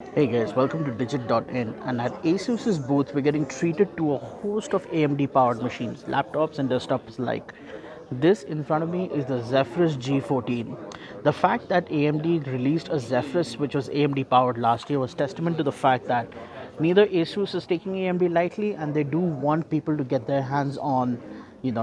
Hey guys, welcome to Digit.in, and at Asus's booth we're getting treated to a host of AMD powered machines, laptops and desktops alike. This in front of me is the Zephyrus G14. The fact that AMD released a Zephyrus which was AMD powered last year was testament to the fact that neither Asus is taking AMD lightly, and they do want people to get their hands on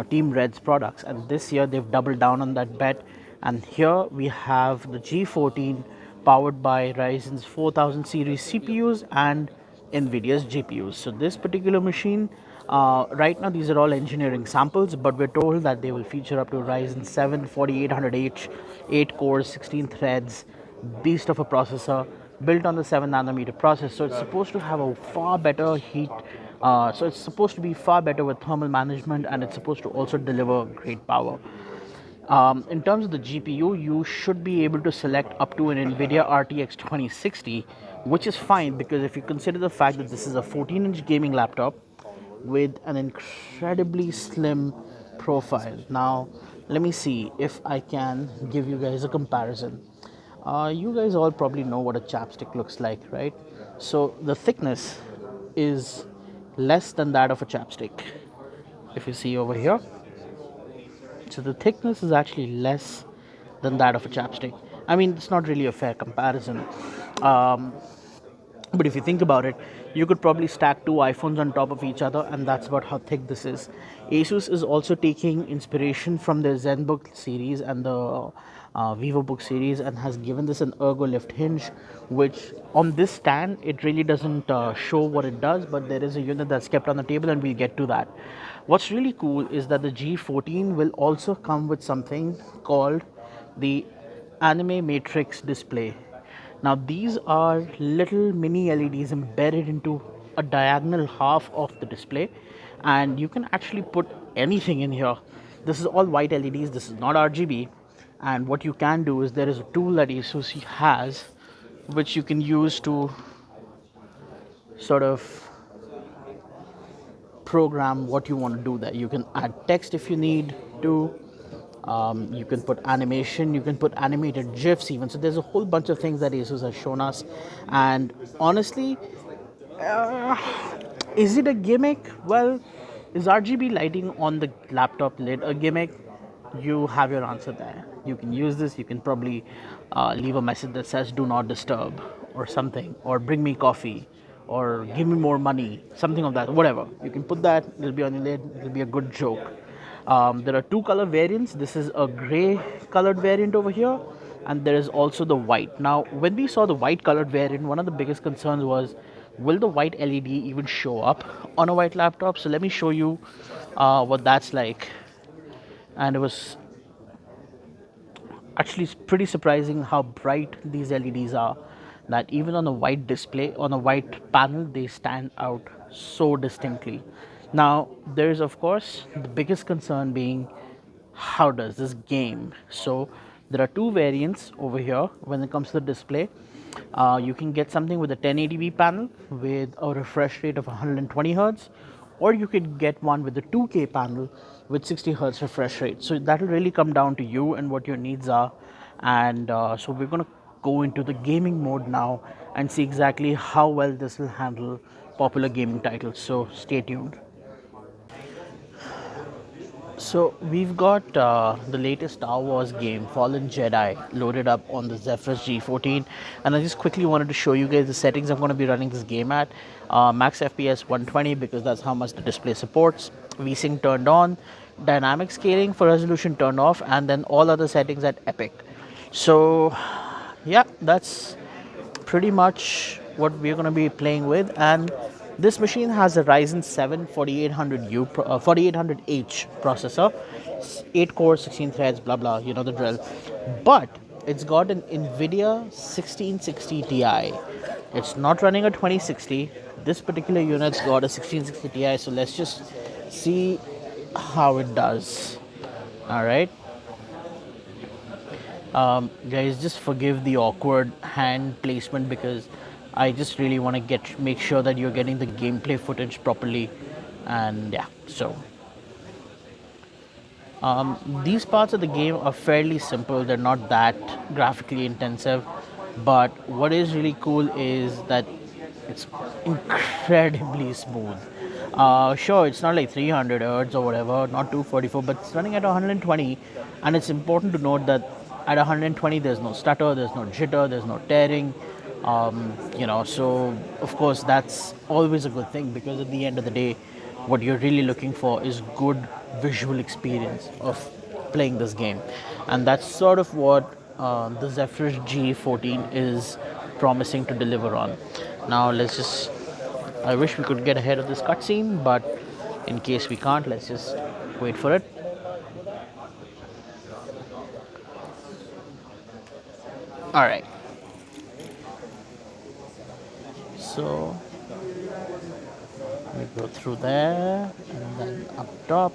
Team Red's products, and this year they've doubled down on that bet. And here we have the G14 powered by Ryzen's 4000 series CPUs and Nvidia's GPUs. So this particular machine, right now these are all engineering samples, but we're told that they will feature up to Ryzen 7 4800H, 8 cores, 16 threads, beast of a processor built on the 7 nanometer process. So it's supposed to have a far better heat. So it's supposed to be far better with thermal management, and it's supposed to also deliver great power. In terms of the GPU, you should be able to select up to an NVIDIA RTX 2060, which is fine because if you consider the fact that this is a 14-inch gaming laptop with an incredibly slim profile. Now, let me see if I can give you guys a comparison. You guys all probably know what a chapstick looks like, right? So the thickness is less than that of a chapstick. If you see over here, so the thickness is actually less than that of a chapstick. I mean, it's not really a fair comparison. Um, but if you think about it, you could probably stack two iPhones on top of each other, and that's about how thick this is. Asus is also taking inspiration from the ZenBook series and the VivoBook series, and has given this an ergo lift hinge, which on this stand it really doesn't show what it does, but there is a unit that's kept on the table, and we'll get to that. What's really cool is that the G14 will also come with something called the Anime Matrix display. Now, these are little mini LEDs embedded into a diagonal half of the display, and you can actually put anything in here. This is all white LEDs, this is not RGB. And what you can do is there is a tool that Asus has which you can use to sort of program what you want to do there. You can add text if you need to. You can put animation, you can put animated GIFs even. So there's a whole bunch of things that Asus has shown us. And honestly, uh, is it a gimmick? Well, is RGB lighting on the laptop lid a gimmick? You have your answer there. You can use this. You can probably leave a message that says "Do not disturb" or something, or "Bring me coffee," or "Give me more money," something of that. Whatever you can put that. It'll be on your lid. It'll be a good joke. There are two color variants. This is a gray colored variant over here, and there is also the white. Now, when we saw the white colored variant, one of the biggest concerns was, will the white LED even show up on a white laptop? So let me show you what that's like. And it was actually pretty surprising how bright these LEDs are, that even on a white display, on a white panel, they stand out so distinctly. Now, there's of course the biggest concern being, how does this game? So there are two variants over here when it comes to the display. You can get something with a 1080p panel with a refresh rate of 120 hertz, or you could get one with a 2K panel with 60 hertz refresh rate. So that will really come down to you and what your needs are. And so we're going to go into the gaming mode now and see exactly how well this will handle popular gaming titles. So stay tuned. So we've got the latest Star Wars game, Fallen Jedi, loaded up on the Zephyrus G14, and I just quickly wanted to show you guys the settings I'm going to be running this game at. Max FPS 120 because that's how much the display supports. VSync turned on, dynamic scaling for resolution turned off, and then all other settings at Epic. So yeah, that's pretty much what we're going to be playing with. And this machine has a Ryzen 7 4800H processor, 8 cores, 16 threads, blah blah, you know the drill. But it's got an Nvidia 1660 Ti. It's not running a 2060. This particular unit's got a 1660 Ti, so let's just see how it does. All right. Guys, just forgive the awkward hand placement because I just really want to make sure that you're getting the gameplay footage properly. And yeah, so these parts of the game are fairly simple. They're not that graphically intensive. But what is really cool is that it's incredibly smooth. Sure, it's not like 300 hertz or whatever, not 244, but it's running at 120. And it's important to note that at 120, there's no stutter, there's no jitter, there's no tearing. So of course, that's always a good thing, because at the end of the day, what you're really looking for is good visual experience of playing this game, and that's sort of what the Zephyrus G14 is promising to deliver on. Now let's just, I wish we could get ahead of this cutscene, but in case we can't, let's just wait for it. All right, so we go through there and then up top.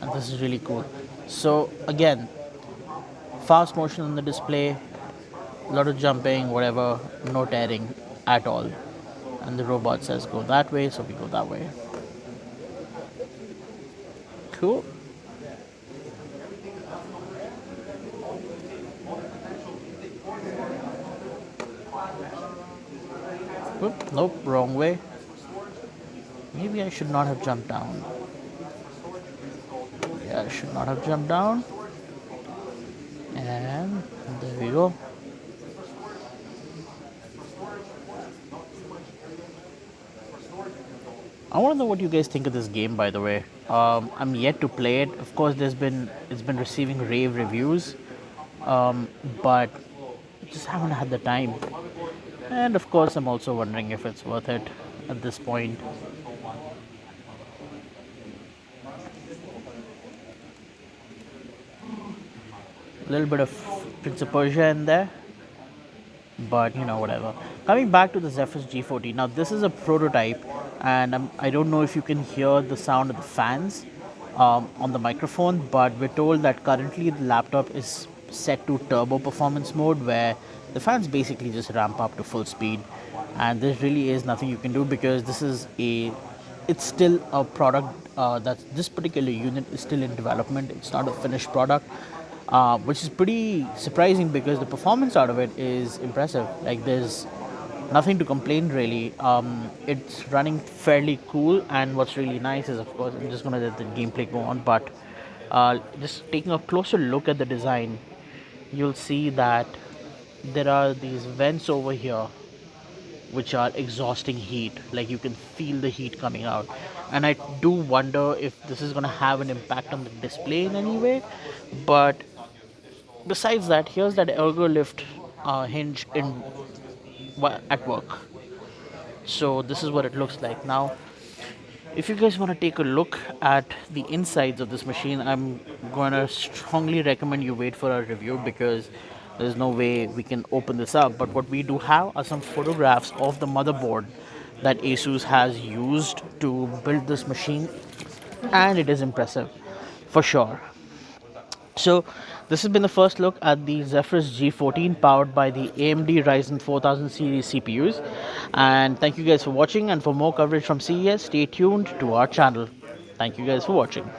And this is really cool. So again, fast motion on the display, a lot of jumping, whatever, no tearing at all. And the robot says go that way, so we go that way. Cool. Oop, nope, wrong way. Maybe I should not have jumped down. Yeah, I should not have jumped down. And there we go. I want to know what you guys think of this game, by the way. I'm yet to play it. Of course, it's been receiving rave reviews, but just haven't had the time. And of course, I'm also wondering if it's worth it at this point. A little bit of Prince of Persia in there, but whatever. Coming back to the Zephyrus G14, now this is a prototype, and I don't know if you can hear the sound of the fans on the microphone, but we're told that currently the laptop is set to turbo performance mode, where the fans basically just ramp up to full speed, and there really is nothing you can do, because it's still a product that this particular unit is still in development. It's not a finished product, which is pretty surprising, because the performance out of it is impressive. Like, there's nothing to complain really. It's running fairly cool, and what's really nice is, of course, I'm just gonna let the gameplay go on, but just taking a closer look at the design, you'll see that there are these vents over here which are exhausting heat. Like, you can feel the heat coming out, and I do wonder if this is going to have an impact on the display in any way. But besides that, here's that ergo lift hinge at work. So this is what it looks like now. If you guys want to take a look at the insides of this machine, I'm going to strongly recommend you wait for our review, because there's no way we can open this up. But what we do have are some photographs of the motherboard that Asus has used to build this machine, and it is impressive for sure. So this has been the first look at the Zephyrus G14 powered by the AMD Ryzen 4000 series CPUs. And thank you guys for watching, and for more coverage from CES, stay tuned to our channel. Thank you guys for watching.